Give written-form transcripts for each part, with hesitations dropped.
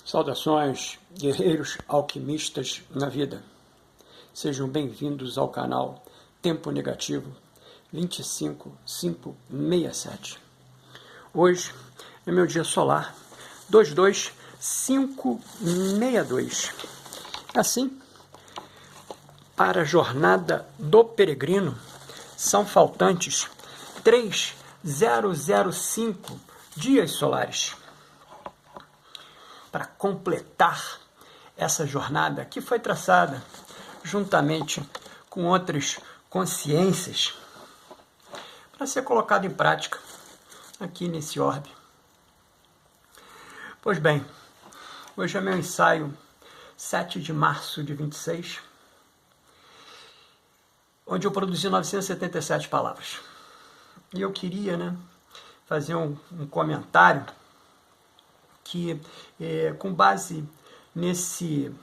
Saudações, guerreiros alquimistas na vida. Sejam bem-vindos ao canal Tempo Negativo 25567. Hoje é meu dia solar 22562. Assim, para a jornada do peregrino, são faltantes 3005 dias solares para completar essa jornada que foi traçada juntamente com outras consciências para ser colocada em prática aqui nesse orbe. Pois bem, hoje é meu ensaio 7 de março de 26, onde eu produzi 977 palavras. E eu queria, fazer um comentário que, com base nesse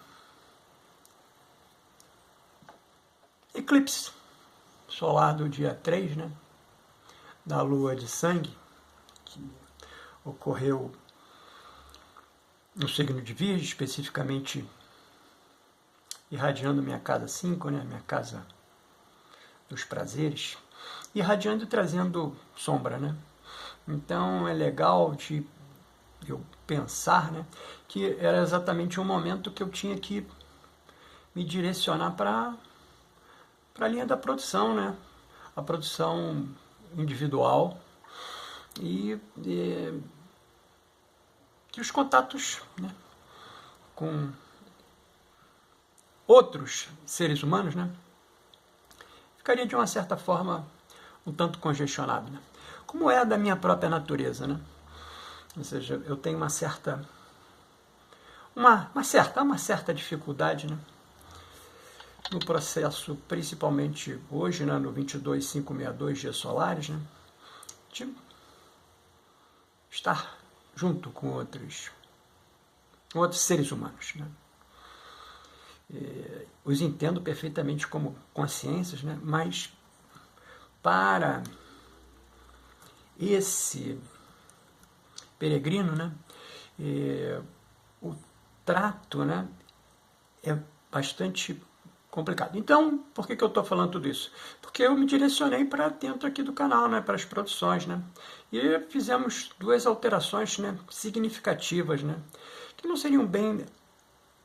eclipse solar do dia 3, da lua de sangue, que ocorreu no signo de Virgem, especificamente irradiando minha casa 5, minha casa dos prazeres, irradiando e trazendo sombra, Então é legal de eu pensar, que era exatamente um momento que eu tinha que me direcionar para a linha da produção, a produção individual e os contatos, com outros seres humanos, ficaria de uma certa forma um tanto congestionado, como é da minha própria natureza, Ou seja, eu tenho uma certa dificuldade, no processo, principalmente hoje, no 22562 dias solares, de estar junto com outros seres humanos, Os entendo perfeitamente como consciências, mas para esse peregrino, o trato, é bastante complicado. Então, por que eu estou falando tudo isso? Porque eu me direcionei para dentro aqui do canal, para as produções, e fizemos duas alterações, significativas, que não seriam bem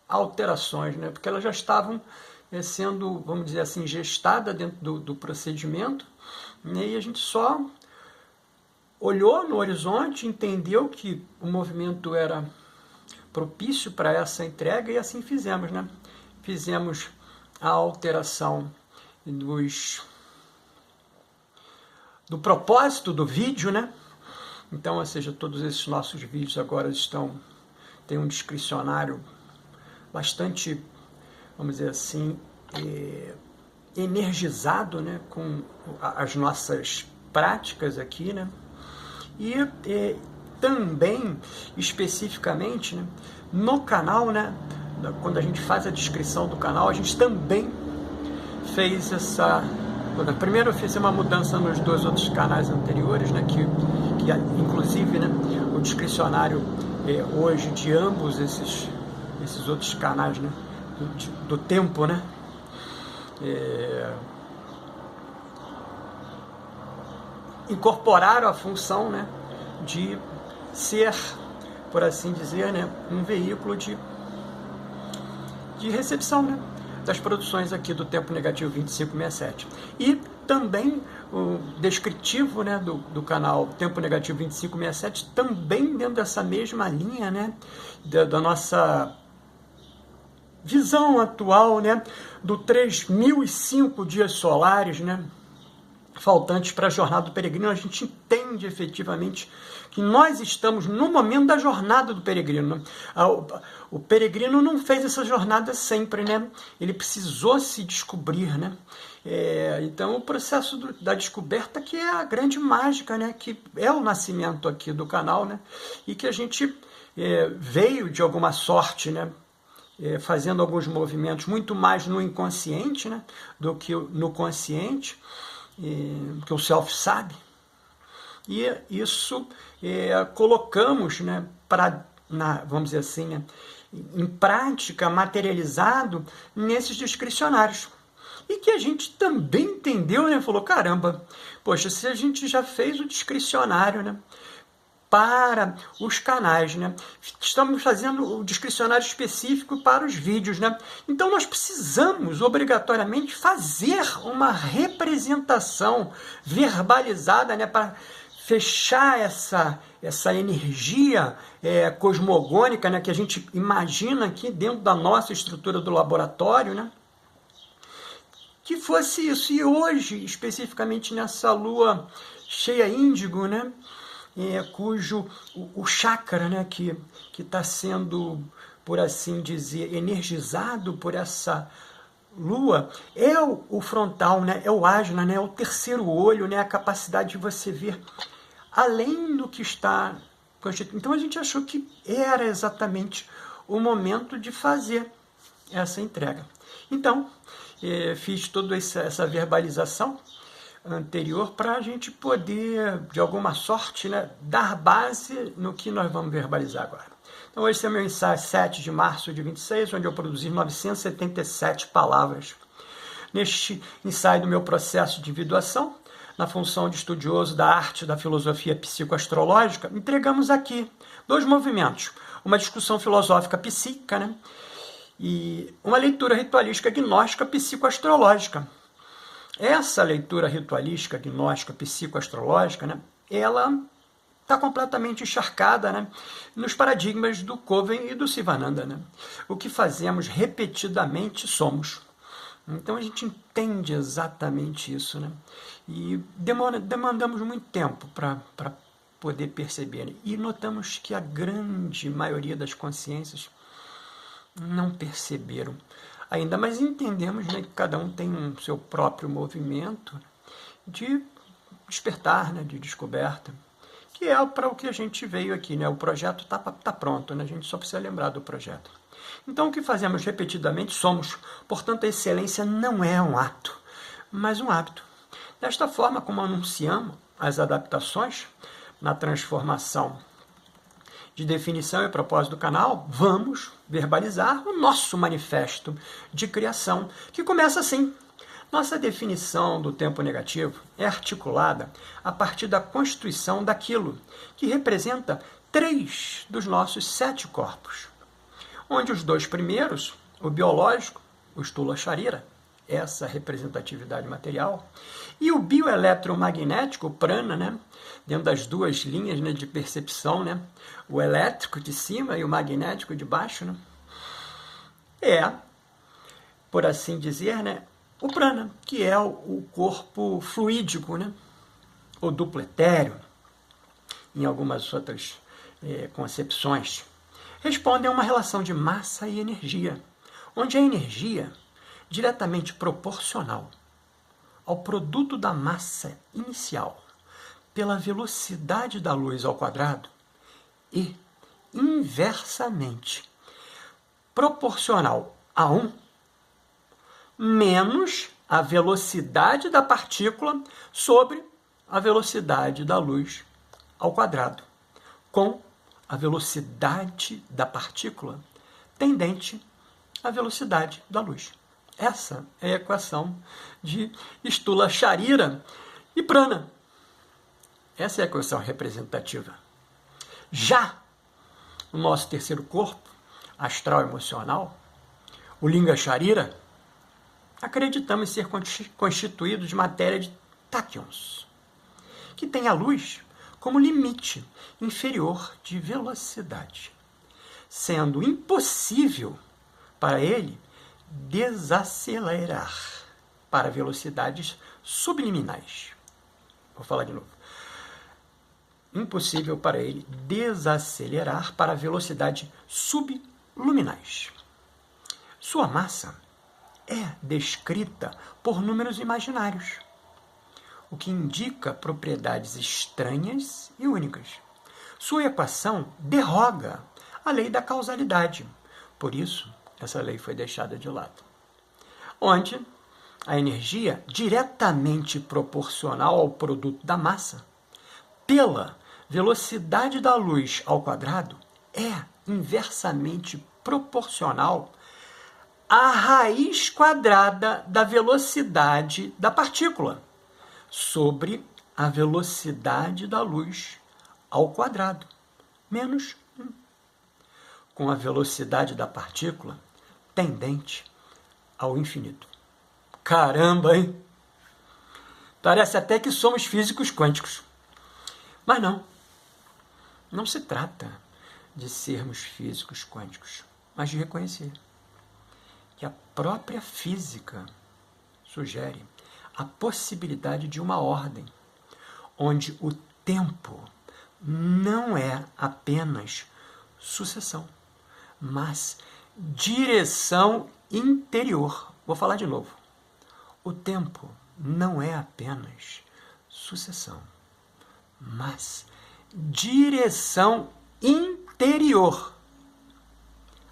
alterações, porque elas já estavam sendo, vamos dizer assim, gestadas dentro do procedimento, e a gente só olhou no horizonte, entendeu que o movimento era propício para essa entrega e assim fizemos, Fizemos a alteração do propósito do vídeo, Então, ou seja, todos esses nossos vídeos agora têm um descricionário bastante, vamos dizer assim, energizado, com as nossas práticas aqui, E também, especificamente, no canal, quando a gente faz a descrição do canal, a gente também fez essa... Primeiro eu fiz uma mudança nos dois outros canais anteriores, que inclusive, o descricionário hoje de ambos esses outros canais, do tempo, incorporaram a função, de ser, por assim dizer, um veículo de recepção, das produções aqui do Tempo Negativo 2567. E também o descritivo, do canal Tempo Negativo 2567, também dentro dessa mesma linha, da nossa visão atual, do 3005 dias solares, faltantes para a jornada do peregrino. A gente entende efetivamente que nós estamos no momento da jornada do peregrino. O peregrino não fez essa jornada sempre, Ele precisou se descobrir, Então, o processo da descoberta que é a grande mágica, que é o nascimento aqui do canal, E que a gente veio de alguma sorte, fazendo alguns movimentos muito mais no inconsciente, do que no consciente, que o self sabe, e isso colocamos para vamos dizer assim, né, em prática, materializado nesses discricionários. E que a gente também entendeu, né? Falou, caramba, poxa, se a gente já fez o discricionário, né, para os canais, né? Estamos fazendo o discricionário específico para os vídeos, né? Então nós precisamos obrigatoriamente fazer uma representação verbalizada, né, para fechar essa energia cosmogônica, né, que a gente imagina aqui dentro da nossa estrutura do laboratório, né? Que fosse isso. E hoje, especificamente nessa lua cheia índigo, né, cujo o chakra, né, que está sendo, por assim dizer, energizado por essa lua, é o frontal, né, é o ajna, né, é o terceiro olho, né, a capacidade de você ver além do que está constituído. Então a gente achou que era exatamente o momento de fazer essa entrega. Então, fiz toda essa verbalização anterior para a gente poder, de alguma sorte, né, dar base no que nós vamos verbalizar agora. Então, esse é o meu ensaio 7 de março de 26, onde eu produzi 977 palavras. Neste ensaio do meu processo de individuação, na função de estudioso da arte da filosofia psicoastrológica, entregamos aqui 2 movimentos. Uma discussão filosófica psíquica, né, e uma leitura ritualística gnóstica psicoastrológica. Essa leitura ritualística, gnóstica, psicoastrológica, né, ela está completamente encharcada, né, nos paradigmas do Coven e do Sivananda. Né? O que fazemos repetidamente somos. Então a gente entende exatamente isso. Né? E demandamos muito tempo para poder perceber. Né? E notamos que a grande maioria das consciências não perceberam ainda, mas entendemos, né, que cada um tem o seu próprio movimento de despertar, né, de descoberta, que é para o que a gente veio aqui. Né? O projeto está pronto, né? A gente só precisa lembrar do projeto. Então, o que fazemos repetidamente somos. Portanto, a excelência não é um ato, mas um hábito. Desta forma, como anunciamos as adaptações na transformação de definição e propósito do canal, vamos verbalizar o nosso manifesto de criação, que começa assim. Nossa definição do tempo negativo é articulada a partir da constituição daquilo que representa 3 dos nossos 7 corpos, onde os 2 primeiros, o biológico, o Stula Sharira, essa representatividade material, e o bioeletromagnético, o prana, né, dentro das 2 linhas, né, de percepção, né, o elétrico de cima e o magnético de baixo, né, por assim dizer, né, o prana, que é o corpo fluídico, né, o duplo etéreo, em algumas outras concepções, responde a uma relação de massa e energia, onde a energia diretamente proporcional ao produto da massa inicial pela velocidade da luz ao quadrado e inversamente proporcional a 1 menos a velocidade da partícula sobre a velocidade da luz ao quadrado, com a velocidade da partícula tendente à velocidade da luz. Essa é a equação de Stula Sharira e Prana. Essa é a equação representativa. Já o nosso terceiro corpo, astral emocional, o Linga Sharira, acreditamos ser constituído de matéria de táquions, que tem a luz como limite inferior de velocidade, sendo impossível para ele desacelerar para velocidades subliminais. Vou falar de novo. Impossível para ele desacelerar para velocidades subluminais. Sua massa é descrita por números imaginários, o que indica propriedades estranhas e únicas. Sua equação derroga a lei da causalidade, por isso essa lei foi deixada de lado. Onde a energia diretamente proporcional ao produto da massa, pela velocidade da luz ao quadrado, é inversamente proporcional à raiz quadrada da velocidade da partícula sobre a velocidade da luz ao quadrado, menos 1, com a velocidade da partícula tendente ao infinito. Caramba, hein? Parece até que somos físicos quânticos. Mas não se trata de sermos físicos quânticos, mas de reconhecer que a própria física sugere a possibilidade de uma ordem, onde o tempo não é apenas sucessão, mas direção interior. Vou falar de novo. O tempo não é apenas sucessão, mas direção interior.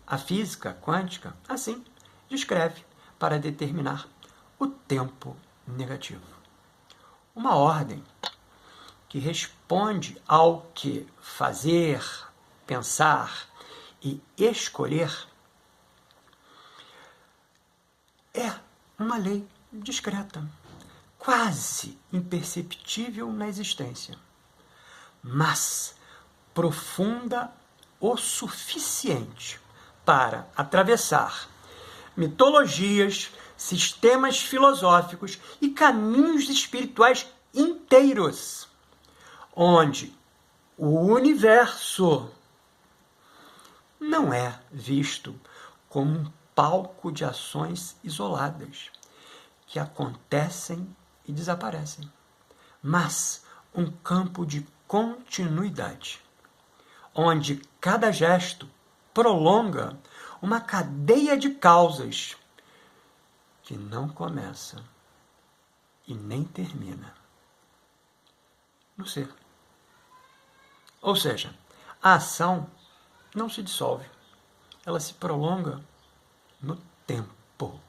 A física quântica, assim, descreve para determinar o tempo negativo. Uma ordem que responde ao que fazer, pensar e escolher é uma lei discreta, quase imperceptível na existência, mas profunda o suficiente para atravessar mitologias, sistemas filosóficos e caminhos espirituais inteiros, onde o universo não é visto como um palco de ações isoladas que acontecem e desaparecem, mas um campo de continuidade, onde cada gesto prolonga uma cadeia de causas que não começa e nem termina no ser. Ou seja, a ação não se dissolve, ela se prolonga no tempo.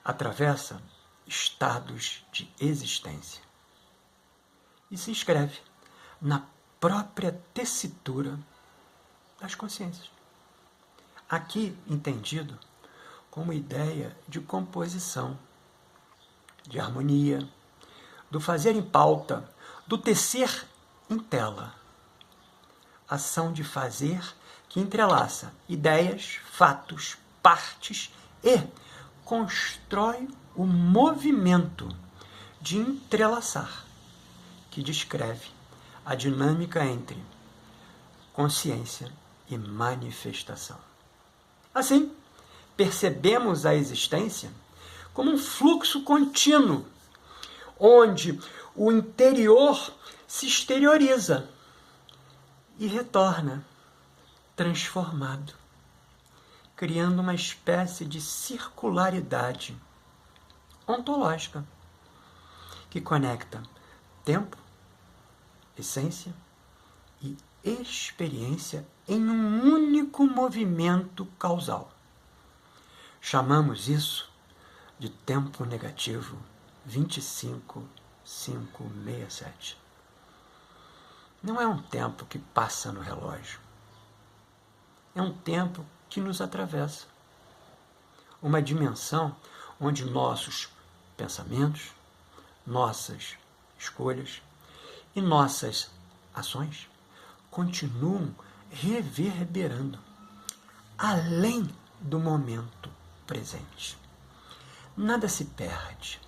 Atravessa estados de existência e se inscreve na própria tessitura das consciências. Aqui entendido como ideia de composição, de harmonia, do fazer em pauta, do tecer em tela. Ação de fazer que entrelaça ideias, fatos, partes e constrói o movimento de entrelaçar, que descreve a dinâmica entre consciência e manifestação. Assim, percebemos a existência como um fluxo contínuo, onde o interior se exterioriza e retorna transformado, criando uma espécie de circularidade ontológica que conecta tempo, essência e experiência em um único movimento causal. Chamamos isso de tempo negativo 25567. Não é um tempo que passa no relógio. É um tempo que nos atravessa. Uma dimensão onde nossos pensamentos, nossas escolhas e nossas ações continuam reverberando além do momento presente. Nada se perde,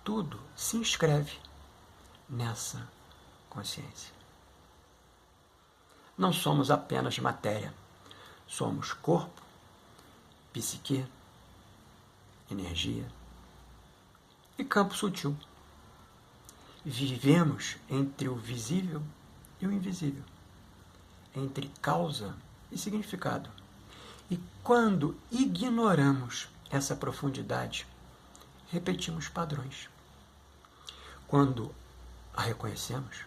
tudo se inscreve nessa consciência. Não somos apenas matéria, somos corpo, psique, energia e campo sutil. Vivemos entre o visível e o invisível, entre causa e significado. E quando ignoramos essa profundidade, repetimos padrões. Quando a reconhecemos,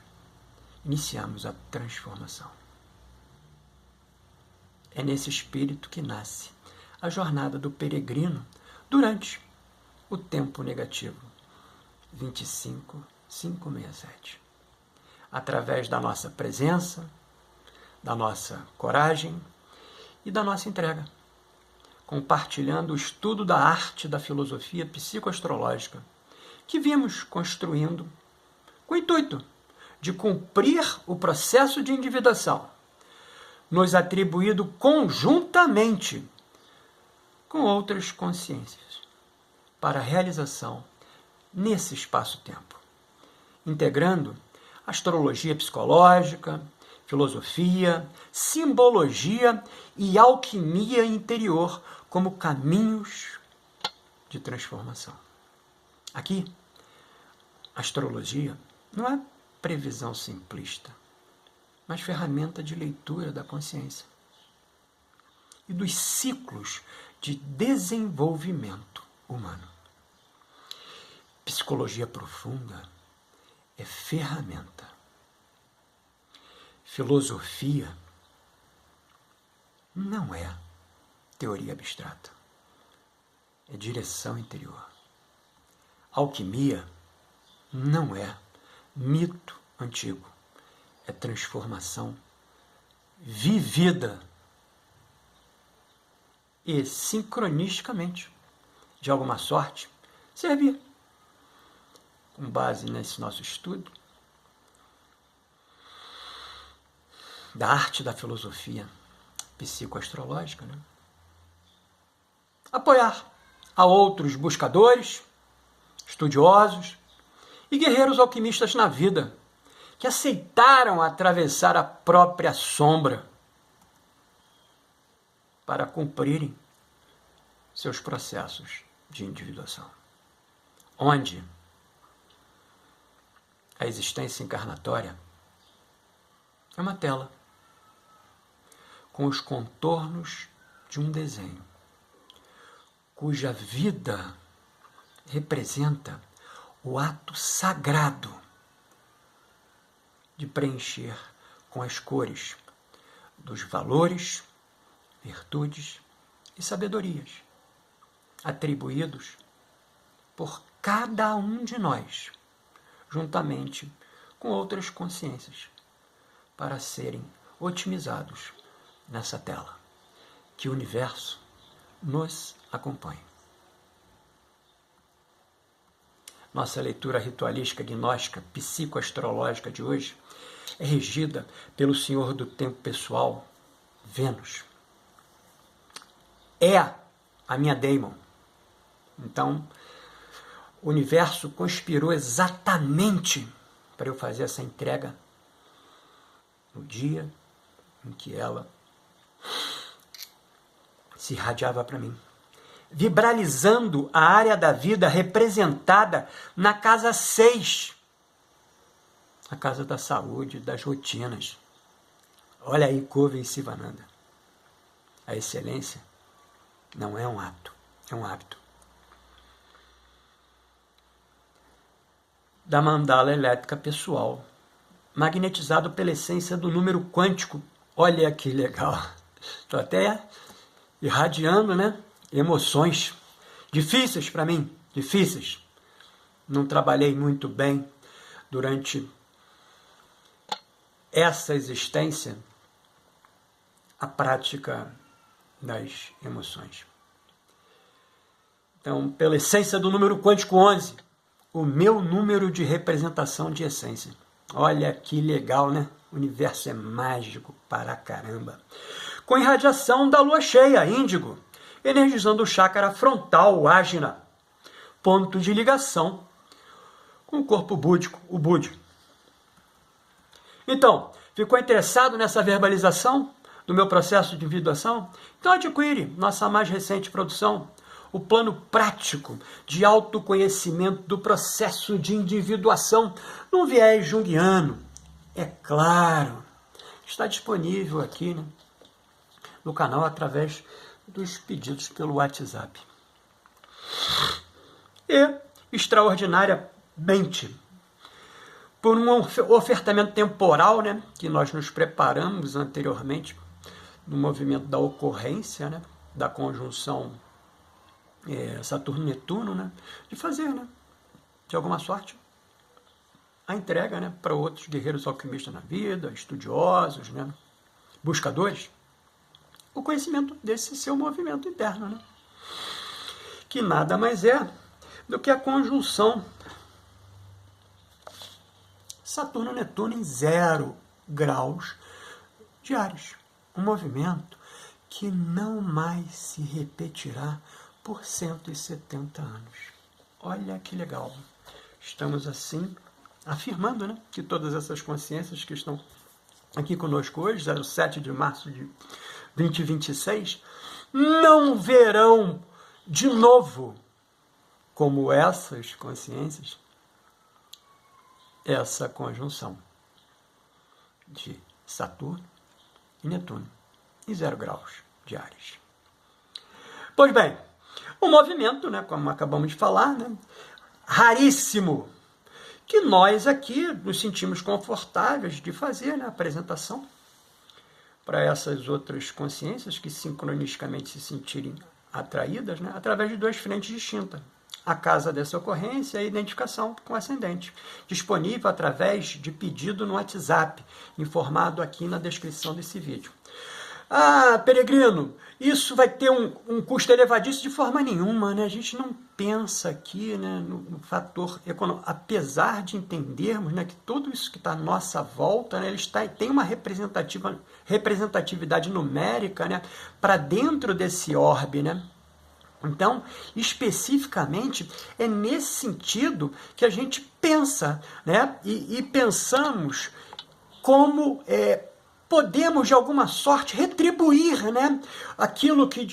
iniciamos a transformação. É nesse espírito que nasce a jornada do peregrino durante o tempo negativo 25567. Através da nossa presença, da nossa coragem e da nossa entrega, compartilhando o estudo da arte da filosofia psicoastrológica que vimos construindo com o intuito de cumprir o processo de individuação, nos atribuído conjuntamente com outras consciências, para a realização nesse espaço-tempo, integrando astrologia psicológica, filosofia, simbologia e alquimia interior como caminhos de transformação. Aqui, a astrologia não é previsão simplista, mas ferramenta de leitura da consciência e dos ciclos de desenvolvimento humano. Psicologia profunda é ferramenta. Filosofia não é teoria abstrata, é direção interior. Alquimia não é mito antigo, é transformação vivida e sincronisticamente, de alguma sorte, servir, com base nesse nosso estudo, da arte da filosofia psicoastrológica, né? Apoiar a outros buscadores, estudiosos e guerreiros alquimistas na vida, que aceitaram atravessar a própria sombra para cumprirem seus processos de individuação, onde a existência encarnatória é uma tela com os contornos de um desenho, cuja vida representa o ato sagrado de preencher com as cores dos valores, virtudes e sabedorias atribuídos por cada um de nós, juntamente com outras consciências, para serem otimizados nessa tela. Que o universo nos acompanhe. Nossa leitura ritualística, gnóstica, psicoastrológica de hoje é regida pelo Senhor do Tempo Pessoal, Vênus. É a minha daemon. Então, o universo conspirou exatamente para eu fazer essa entrega no dia em que ela se irradiava para mim, vibralizando a área da vida representada na casa 6, a casa da saúde, das rotinas. Olha aí, Coven Sivananda. A excelência não é um ato, é um hábito. Da mandala elétrica pessoal, magnetizado pela essência do número quântico. Olha que legal. Estou até irradiando, né? Emoções difíceis para mim, difíceis. Não trabalhei muito bem durante essa existência a prática das emoções. Então, pela essência do número quântico 11, o meu número de representação de essência. Olha que legal, né? O universo é mágico para caramba. Com irradiação da lua cheia, índigo, energizando o chakra frontal, o ágina, ponto de ligação com o corpo búdico, o búdio. Então, ficou interessado nessa verbalização do meu processo de individuação? Então adquire nossa mais recente produção, o plano prático de autoconhecimento do processo de individuação num viés junguiano. É claro, está disponível aqui, né, no canal através dos pedidos pelo WhatsApp. E, extraordinariamente, por um ofertamento temporal, né, que nós nos preparamos anteriormente, no movimento da ocorrência, né, da conjunção Saturno-Netuno, né, de fazer, né, de alguma sorte, a entrega, né, para outros guerreiros alquimistas na vida, estudiosos, né, buscadores, o conhecimento desse seu movimento interno, né? Que nada mais é do que a conjunção Saturno-Netuno em 0 graus de Áries. Um movimento que não mais se repetirá por 170 anos. Olha que legal. Estamos assim afirmando, né, que todas essas consciências que estão aqui conosco hoje, 7 de março de 2026, não verão de novo, como essas consciências, essa conjunção de Saturno e Netuno em 0 graus de Áries. Pois bem, o movimento, né, como acabamos de falar, né, raríssimo, que nós aqui nos sentimos confortáveis de fazer, né, a apresentação para essas outras consciências que sincronisticamente se sentirem atraídas, né, através de 2 frentes distintas. A casa dessa ocorrência e a identificação com o ascendente, disponível através de pedido no WhatsApp, informado aqui na descrição desse vídeo. Ah, peregrino, isso vai ter um custo elevadíssimo? De forma nenhuma, né? A gente não pensa aqui, né, no fator econômico, apesar de entendermos, né, que tudo isso que está à nossa volta, né, tem uma representatividade numérica, né, para dentro desse orbe, né? Então, especificamente, é nesse sentido que a gente pensa, né? E pensamos como podemos, de alguma sorte, retribuir, né, aquilo que,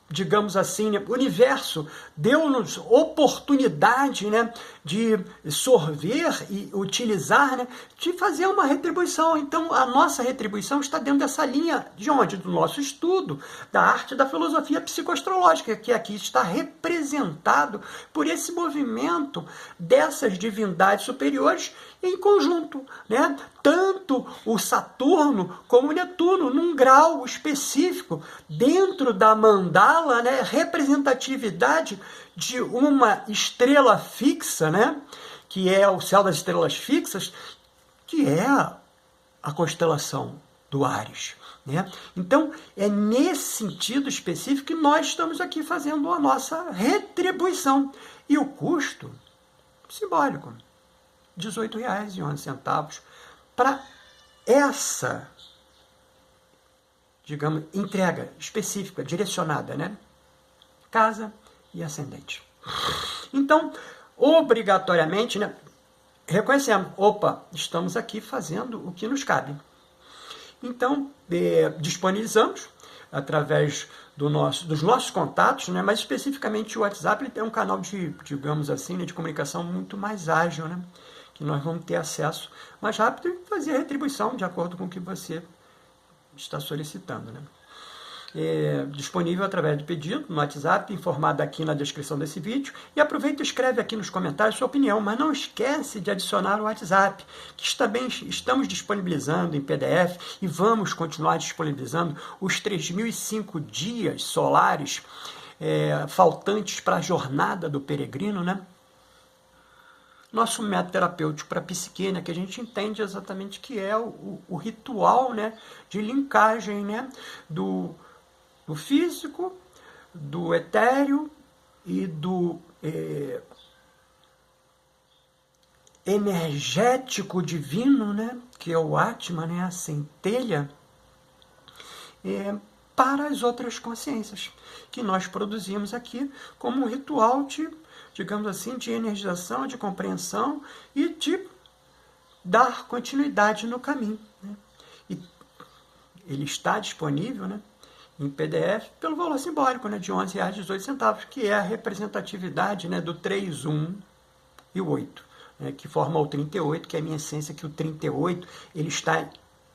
digamos assim, né, o universo deu-nos oportunidade, né, de sorver e utilizar, né, de fazer uma retribuição. Então, a nossa retribuição está dentro dessa linha de onde? Do nosso estudo, da arte da filosofia psicoastrológica, que aqui está representado por esse movimento dessas divindades superiores em conjunto, né? Tanto o Saturno como o Netuno, num grau específico, dentro da mandala, né? Representatividade de uma estrela fixa, né? Que é o céu das estrelas fixas, que é a constelação do Áries, né? Então, é nesse sentido específico que nós estamos aqui fazendo a nossa retribuição. E o custo simbólico, R$ 18,11 para essa, digamos, entrega específica, direcionada, né? Casa e ascendente. Então, obrigatoriamente, né, reconhecemos, opa, estamos aqui fazendo o que nos cabe. Então, disponibilizamos através dos nossos contatos, né, mas especificamente o WhatsApp, ele tem um canal de, digamos assim, né, de comunicação muito mais ágil, né, que nós vamos ter acesso mais rápido e fazer a retribuição de acordo com o que você está solicitando, né. Disponível através de pedido no WhatsApp, informado aqui na descrição desse vídeo. E aproveita e escreve aqui nos comentários sua opinião, mas não esquece de adicionar o WhatsApp, que também estamos disponibilizando em PDF e vamos continuar disponibilizando os 3.005 dias solares faltantes para a jornada do peregrino, né? Nosso método terapêutico para a psique, né, que a gente entende exatamente que é o ritual, né, de linkagem, né, do físico, do etéreo e do energético divino, né, que é o Atma, né, a centelha, para as outras consciências, que nós produzimos aqui como um ritual de, digamos assim, de energização, de compreensão e de dar continuidade no caminho, né? E ele está disponível, né, em PDF pelo valor simbólico, né, de R$ 11,18, que é a representatividade, né, do 3, 1 e o 8, né, que forma o 38, que é a minha essência, que o 38 ele está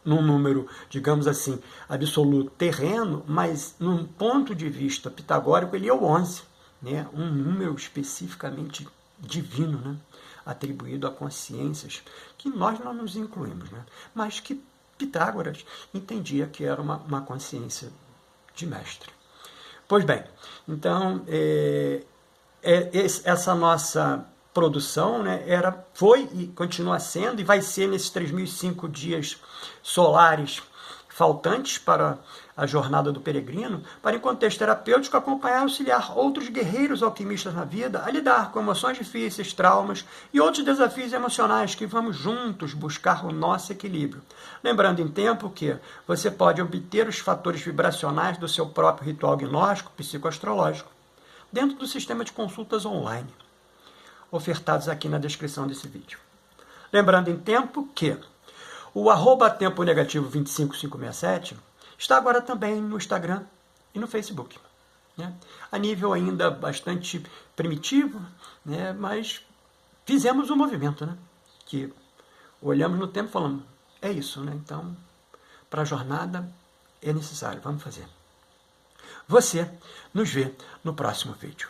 num número, digamos assim, absoluto terreno, mas num ponto de vista pitagórico ele é o 11, né, um número especificamente divino, né, atribuído a consciências que nós não nos incluímos, né, mas que Pitágoras entendia que era uma consciência de mestre. Pois bem, então, essa nossa produção, né, foi e continua sendo, e vai ser nesses 3.005 dias solares faltantes para a jornada do peregrino, para em contexto terapêutico acompanhar e auxiliar outros guerreiros alquimistas na vida a lidar com emoções difíceis, traumas e outros desafios emocionais que vamos juntos buscar o nosso equilíbrio. Lembrando em tempo que você pode obter os fatores vibracionais do seu próprio ritual gnóstico psicoastrológico dentro do sistema de consultas online, ofertados aqui na descrição desse vídeo. Lembrando em tempo que o @tempo negativo 25567 está agora também no Instagram e no Facebook, né? A nível ainda bastante primitivo, né? Mas fizemos um movimento, né? Que olhamos no tempo e falamos, é isso, né? Então, para a jornada é necessário, vamos fazer. Você nos vê no próximo vídeo.